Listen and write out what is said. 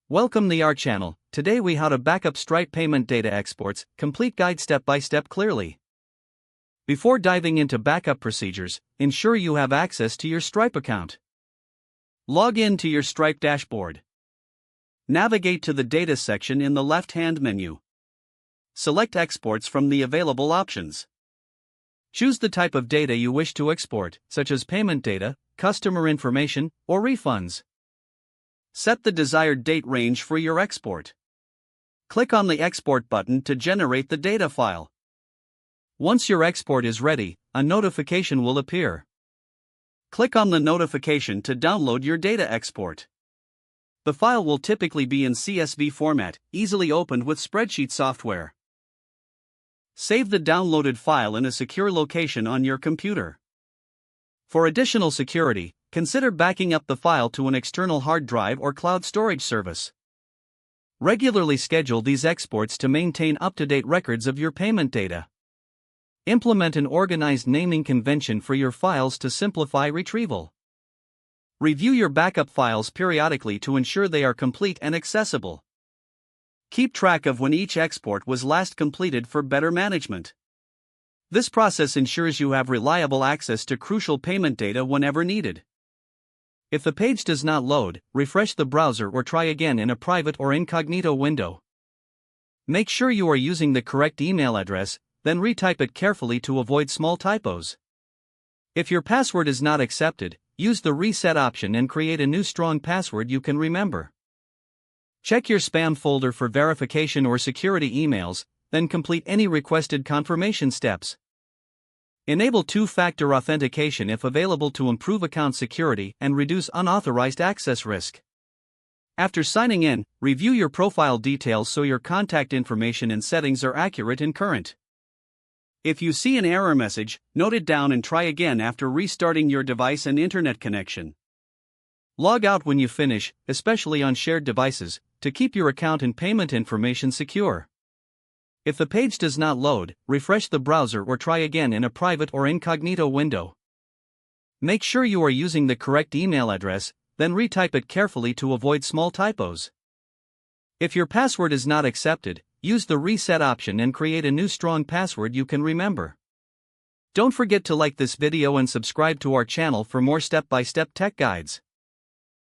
Welcome to our channel. Today we how to backup Stripe payment data exports, complete guide step by step clearly. Before diving into backup procedures, ensure you have access to your Stripe account. Log in to your Stripe dashboard. Navigate to the Data section in the left-hand menu. Select Exports from the available options. Choose the type of data you wish to export, such as payment data, customer information, or refunds. Set the desired date range for your export. Click on the Export button to generate the data file. Once your export is ready, a notification will appear. Click on the notification to download your data export. The file will typically be in CSV format, easily opened with spreadsheet software. Save the downloaded file in a secure location on your computer. For additional security, consider backing up the file to an external hard drive or cloud storage service. Regularly schedule these exports to maintain up-to-date records of your payment data. Implement an organized naming convention for your files to simplify retrieval. Review your backup files periodically to ensure they are complete and accessible. Keep track of when each export was last completed for better management. This process ensures you have reliable access to crucial payment data whenever needed. If the page does not load, refresh the browser or try again in a private or incognito window. Make sure you are using the correct email address, then retype it carefully to avoid small typos. If your password is not accepted, use the reset option and create a new strong password you can remember. Check your spam folder for verification or security emails, then complete any requested confirmation steps. Enable two-factor authentication if available to improve account security and reduce unauthorized access risk. After signing in, review your profile details so your contact information and settings are accurate and current. If you see an error message, note it down and try again after restarting your device and internet connection. Log out when you finish, especially on shared devices, to keep your account and payment information secure. If the page does not load, refresh the browser or try again in a private or incognito window. Make sure you are using the correct email address, then retype it carefully to avoid small typos. If your password is not accepted, use the reset option and create a new strong password you can remember. Don't forget to like this video and subscribe to our channel for more step-by-step tech guides.